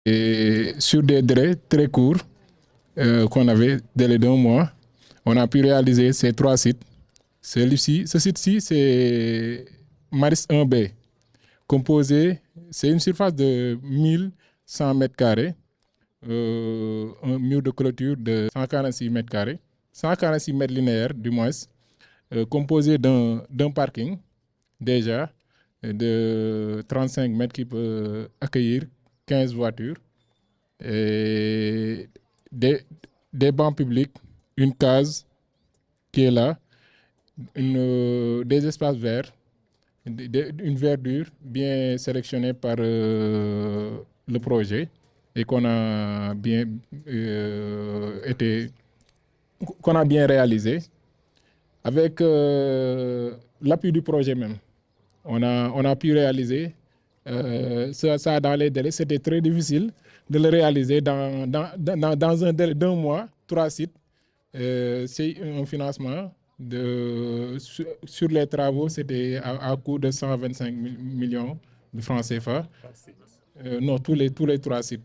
Et sur des délais très courts, qu'on avait, délai d'1 mois, on a pu réaliser ces 3 sites. Ce site-ci, c'est Mariste 1B, composé, c'est une surface de 1100 mètres carrés, un mur de clôture de 146 mètres carrés, 146 mètres linéaires du moins, composé d'un parking déjà de 35 mètres qui peut accueillir 15 voitures, et des bancs publics, une case qui est là, des espaces verts, une verdure bien sélectionnée par le projet et qu'on a bien réalisé avec l'appui du projet même. On a pu réaliser ça dans les délais. C'était très difficile de le réaliser dans un délai d'1 mois, 3 sites. C'est un financement sur les travaux, c'était à coût de 125 millions de francs CFA. Non, tous les 3 sites.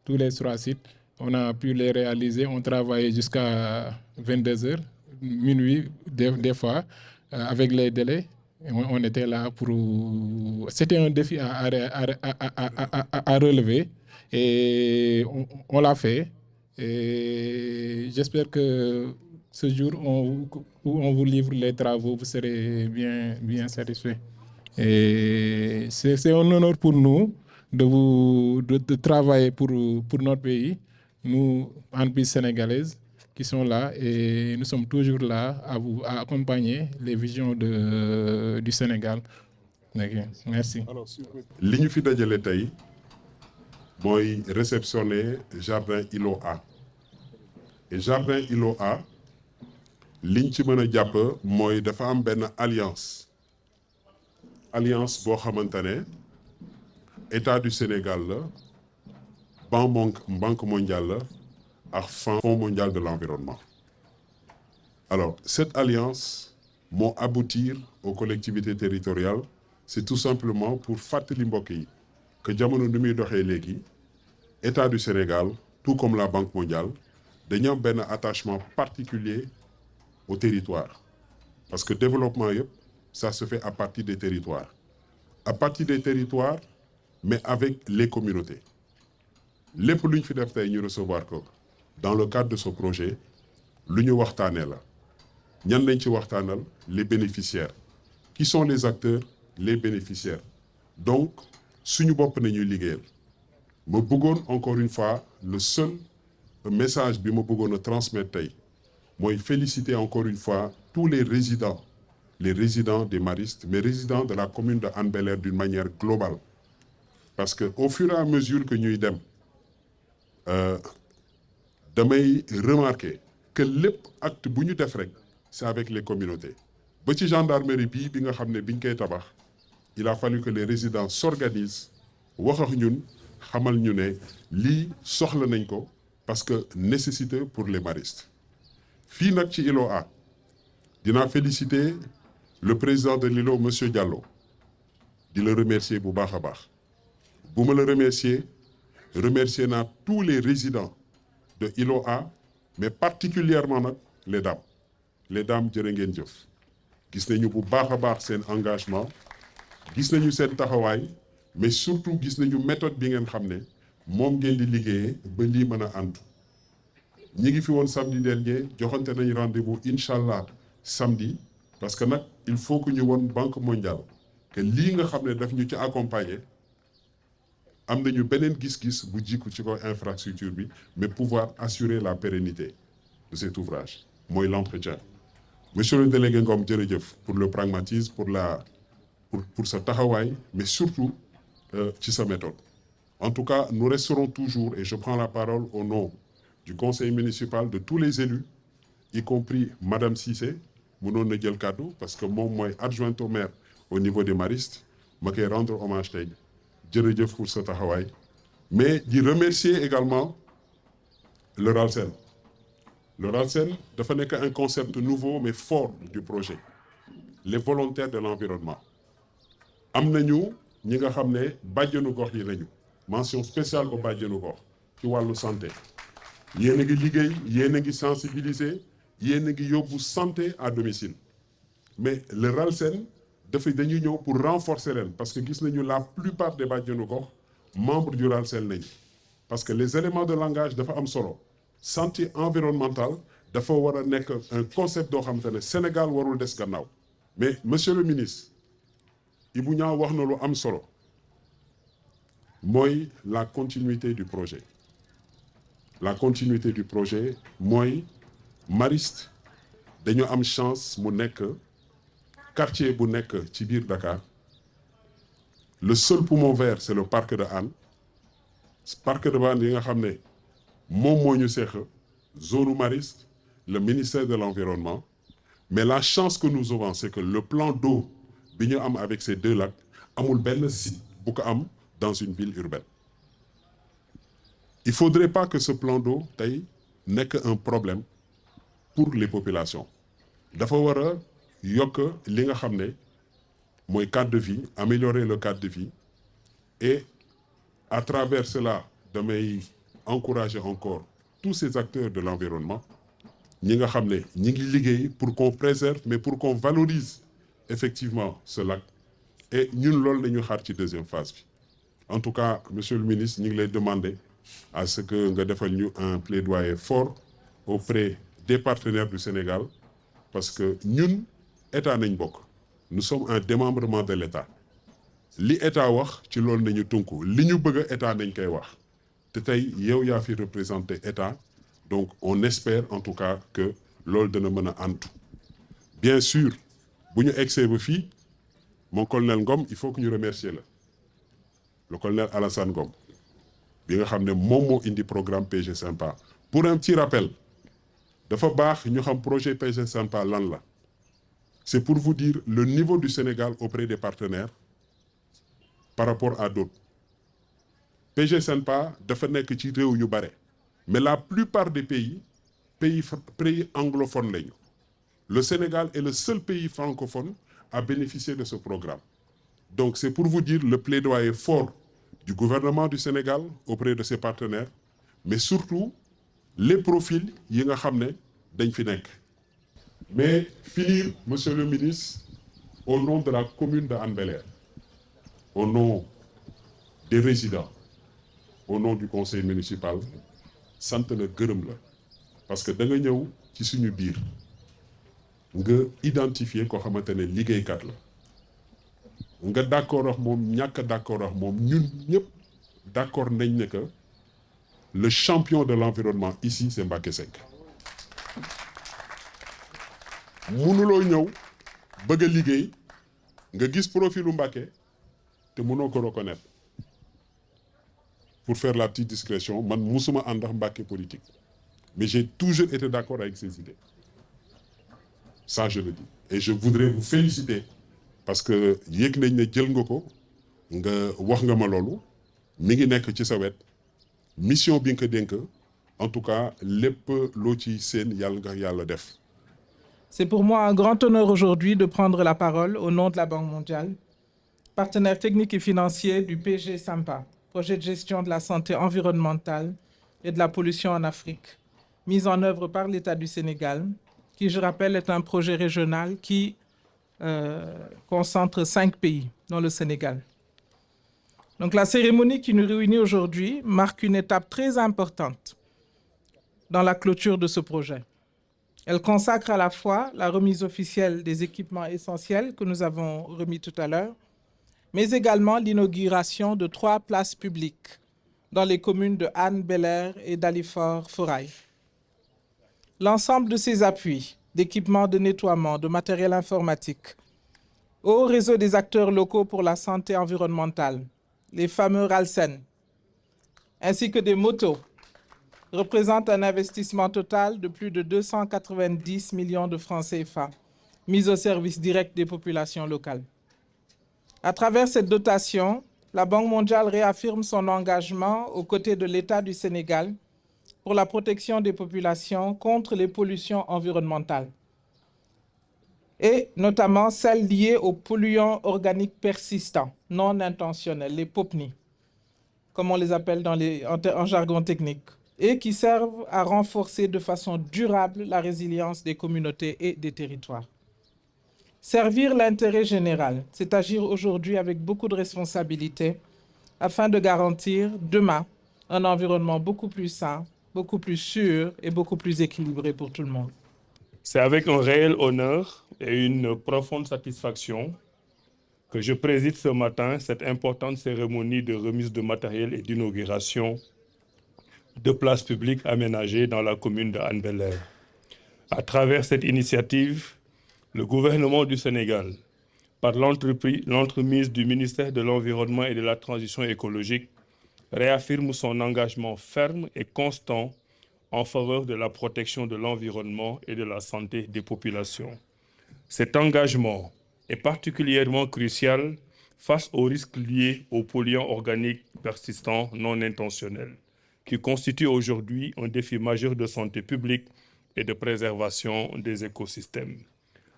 Tous les 3 sites, on a pu les réaliser. On travaillait jusqu'à 22h, minuit des fois, avec les délais. On était là pour... C'était un défi à relever et on l'a fait. Et j'espère que ce jour où on vous livre les travaux, vous serez bien satisfait. Et c'est un honneur pour nous de travailler pour notre pays, nous, entreprises sénégalaises, qui sont là, et nous sommes toujours là à accompagner les visions du Sénégal. Merci. li ñu fi dajale tey mooy réceptionner jardin Îlot A et jardin Îlot A liñ ci mën a jàpp mooy dafa am benn alliance boo xamante ne État du Sénégal la Banque mondiale la ak Fonds mondial de l'environnement. Alors cette alliance moo aboutir aux collectivités territoriales. C'est tout simplement pour fàttali mbokk yi que jamono ni muy doxee léegi État du Sénégal tout comme la Banque mondiale dañu am benn attachement particulier au territoire, parce que développement yëpp ça se fait à partir des territoires, mais avec les communautés. Lépp lu ñu fi def tey ñu recevoir ko dans le cadre de ce projet lu ñu waxtaanee la. Ñan lañ ci waxtaanal? Les bénéficiaires. Qui sont les acteurs? Les bénéficiaires. Donc suñu bopp nañuy liggéeyal. ma bëggoon encore une fois le seul message bi ma bëggoon a transmettre tey mooy féliciter encore une fois tous les résidents des Maristes, mais résidents de la commune de Hann Bel-Air d'une manière globale, parce que au fur et à mesure que ñuy dem damay remarquer que lépp acte bu ñu def rek c'est avec les communautés. Ba ci gendarmerie bi nga xam ne biñ koy tabax il a fallu que les résidents s'organisent wax ak ñun xamal ñu ne lii soxla nañ ko parce que nécessité pour les Maristes. Fii nag ci Îlot A dinaa féliciter le président de l'îlot monsieur Diallo di le remercier bu baax a baax. bu ma la remercier naa tous les résidents de Îlot A, mais particulièrement nag les dames jërë ngeen jëf. Gis nañu bu baax a baax seen engagement, gis nañu seen taxawaay, mais surtout gis nañu méthode bi ngeen xam ne moom ngeen di liggéeyee ba lii mën a àntu. ñi ngi fi woon samedi dernier joxante nañu rendez-vous inchallah samedi, parce que nag il faut que ñu woon Banque mondiale que lii nga xam ne daf ñu ci accompagner am nañu beneen gis-gis bu jikku ci ko infrastructure bi, mais pouvoir assurer la pérennité de cet ouvrage mooy l'entretien. Monsieur le délégué Ngom jërëjëf pour le pragmatisme, pour sa taxawaay, mais surtout ci sa méthode. En tout cas, nous resterons toujours, et je prends la parole au nom du conseil municipal, de tous les élus, y compris Madame Cissé, mënoon na jël kàddu parce que moom mooy adjointe au maire au niveau des Maristes, ma koy rendre hommage tey jërëjëf pour sa taxawaay, mais di remercier également le RALSEN. Le RALSEN dafa nekk un concept nouveau mais fort du projet, les volontaires de l'environnement. Am nañu ñi nga xam ne bàjjenu gox yi lañu, mention spéciale au bàjjenu gox ci wàllu santé yéen a ngi liggéey yéen a ngi sensibiliser yéen a ngi yóbbu santé à domicile mais le RALSEN dañuy ñëw pour renforcer leen parce que gis nañu la plupart des bàjjenu gox membres du RALSEN lañu parce que les éléments de langage dafa am solo santé environnementale dafa war a nekk un concept doo xamante ne Sénégal warul des gannaaw mais monsieur le ministre Ibou Niang wax na lu am solo mooy la continuité du projet mooy Mariste dañu am chance mu nekk quartier bu nekk ci biir Dakar le seul poumon vert c'est le parc de Hann parc de Hann yi nga xam ne moom moo ñu seex zone Mariste le ministère de l'environnement mais la chance que nous avons c'est que le plan d'eau bi ñu am avec ces deux lacs amul benn site bu ko am dans une ville urbaine il faudrait pas que ce plan d'eau tey nekk un problème pour les populations dafa war a yokk li nga xam ne mooy cadre de vie améliorer le cadre de vie et à travers cela damay encourager encore tous ces acteurs de l'environnement ñi nga xam ne ñi ngi liggéey pour qu'on préserve mais pour qu'on valorise effectivement ce lac et ñun loolu la ñu xaar ci deuxième phase bi en tout cas monsieur le ministre ñu ngi lay demander à ce que nga defal ñu un plaidoyer fort auprès des partenaires du Sénégal parce que ñun état nañ bokk nous sommes un démembrement de l'état li état wax ci loolu nañu tunku li ñu bëgg a état nañ koy wax te tey yow yaa fi représenté état donc on espère en tout cas que loolu dana mën a antu bien sûr bu ñu egsee ba fii mon colonel Ngom il faut que ñu remercier la le colonel Alassane Ngom bi nga xam ne moom moo indi programme PG Sympa pour un petit rappel dafa baax ñu xam projet PG Sympa lan la c'est pour vous dire le niveau du Sénégal auprès des partenaires par rapport à d'autres PG Sympa dafa nekk ci réew yu bare mais la plupart des pays anglophones lañu le Sénégal est le seul pays francophone à bénéficier de ce programme donc c'est pour vous dire le plaidoyer fort du gouvernement du Sénégal auprès de ses partenaires mais surtout les profils yi nga xam ne dañ fi nekk mais finir monsieur le ministre au nom de la commune de Hann Bel-Air au nom des résidents au nom du conseil municipal sant la gërëm la parce que da nga ñëw ci suñu biir nga identifier koo xamante ne liggéeykat la nga d'accord ak moom ñàkk d'accord ak moom ñun ñëpp d'accord nañ ne que le champion de l'environnement ici c'est Mbacké Seck mënuloo ñëw bëgg a liggéey nga gis profilu Mbacké te mënoo ko reconnaître pour faire la petite discrétion man musuma ànd ak Mbacké politique mais j'ai toujours été d'accord avec ses idées ça je le dis et je voudrais vous féliciter parce que yëg nañ ne jël nga ko nga wax nga ma loolu mi ngi nekk ci sa wet mission bi nga ko dénk en tout cas lépp loo ci seen yàlla nga yàlla def. C'est pour moi un grand honneur aujourd'hui de prendre la parole au nom de la Banque mondiale, partenaire technique et financier du PG Sympa, projet de gestion de la santé environnementale et de la pollution en Afrique, mis en œuvre par l'État du Sénégal, qui, je rappelle, est un projet régional qui concentre 5 pays, dont le Sénégal. Donc la cérémonie qui nous réunit aujourd'hui marque une étape très importante dans la clôture de ce projet. Elle consacre à la fois la remise officielle des équipements essentiels que nous avons remis tout à l'heure, mais également l'inauguration de 3 places publiques dans les communes de Hann Bel-Air et Dalifort-Foirail. L'ensemble de ces appuis, d'équipements de nettoiement, de matériel informatique, au réseau des acteurs locaux pour la santé environnementale, les fameux RALSEN, ainsi que des motos, représente un investissement total de plus de 290 millions de francs CFA, mis au service direct des populations locales. À travers cette dotation, la Banque mondiale réaffirme son engagement aux côtés de l'État du Sénégal pour la protection des populations contre les pollutions environnementales, et notamment celles liées aux polluants organiques persistants, non intentionnels, les POPNI. comme on les appelle en jargon technique, et qui servent à renforcer de façon durable la résilience des communautés et des territoires. Servir l'intérêt général, c'est agir aujourd'hui avec beaucoup de responsabilité afin de garantir demain un environnement beaucoup plus sain, beaucoup plus sûr et beaucoup plus équilibré pour tout le monde. C'est avec un réel honneur et une profonde satisfaction que je préside ce matin cette importante cérémonie de remise de matériel et d'inauguration de places publiques aménagées dans la commune de Hann Bel-Air. À travers cette initiative, le gouvernement du Sénégal, par l'entremise du ministère de l'Environnement et de la Transition écologique, réaffirme son engagement ferme et constant en faveur de la protection de l'environnement et de la santé des populations. Cet engagement est particulièrement crucial face aux risques liés aux polluants organiques persistants non intentionnels, qui constituent aujourd'hui un défi majeur de santé publique et de préservation des écosystèmes.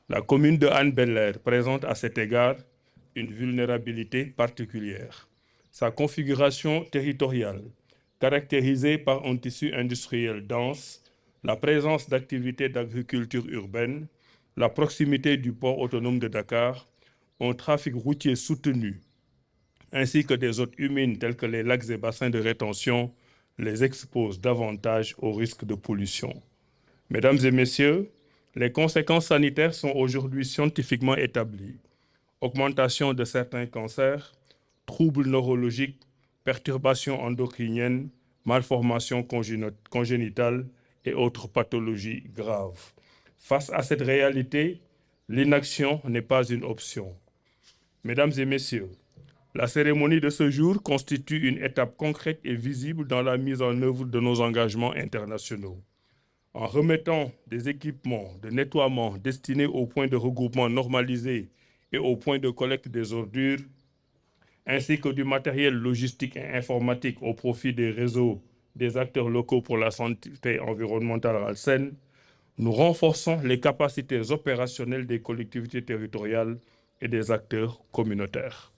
La commune de Hann Bel-Air présente à cet égard une vulnérabilité particulière. Sa configuration territoriale, caractérisée par un tissu industriel dense, la présence d'activités d'agriculture urbaine, la proximité du port autonome de Dakar, un trafic routier soutenu, ainsi que des eaux humides telles que les lacs et bassins de rétention, les exposent davantage au risque de pollution. Mesdames et messieurs, les conséquences sanitaires sont aujourd'hui scientifiquement établies. Augmentation de certains cancers, troubles neurologiques, perturbations endocriniennes, malformations congénitales et autres pathologies graves. Face à cette réalité, l'inaction n'est pas une option. Mesdames et messieurs, la cérémonie de ce jour constitue une étape concrète et visible dans la mise en œuvre de nos engagements internationaux. En remettant des équipements de nettoiement destinés aux points de regroupement normalisés et aux points de collecte des ordures, ainsi que du matériel logistique et informatique au profit des réseaux des acteurs locaux pour la santé environnementale ralsaine, nous renforçons les capacités opérationnelles des collectivités territoriales et des acteurs communautaires.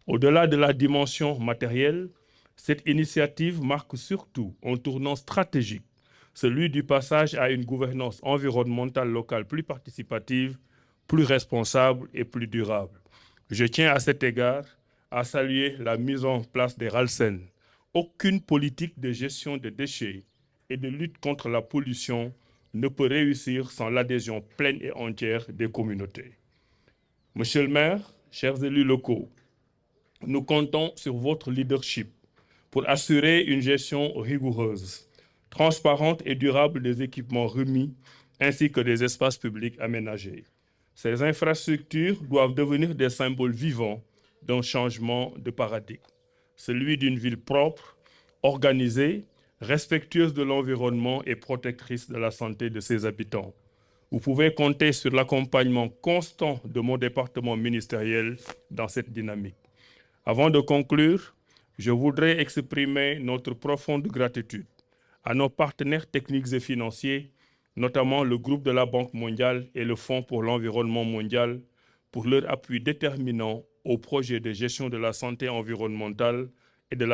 Au-delà de la dimension matérielle, cette initiative marque surtout un tournant stratégique, celui du passage à une gouvernance environnementale locale plus participative, plus responsable et plus durable. Je tiens à cet égard à saluer la mise en place des RALSEN. Aucune politique de gestion des déchets et de lutte contre la pollution ne peut réussir sans l'adhésion pleine et entière des communautés. Monsieur le maire, chers élus locaux, nous comptons sur votre leadership pour assurer une gestion rigoureuse, transparente et durable des équipements remis, ainsi que des espaces publics aménagés. Ces infrastructures doivent devenir des symboles vivants d'un changement de paradigme, celui d'une ville propre, organisée, respectueuse de l'environnement et protectrice de la santé de ses habitants. Vous pouvez compter sur l'accompagnement constant de mon département ministériel dans cette dynamique. Avant de conclure, je voudrais exprimer notre profonde gratitude à nos partenaires techniques et financiers, notamment le groupe de la Banque mondiale et le Fonds pour l'environnement mondial, pour leur appui déterminant au projet de gestion de la santé environnementale et de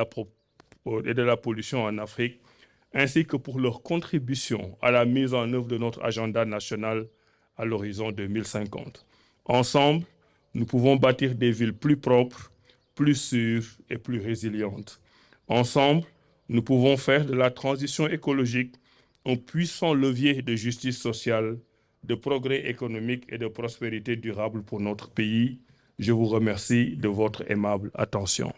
la pollution en Afrique, ainsi que pour leur contribution à la mise en œuvre de notre agenda national à l'horizon 2050. Ensemble, nous pouvons bâtir des villes plus propres, plus sûres et plus résilientes. Ensemble, nous pouvons faire de la transition écologique un puissant levier de justice sociale, de progrès économique et de prospérité durable pour notre pays. Je vous remercie de votre aimable attention.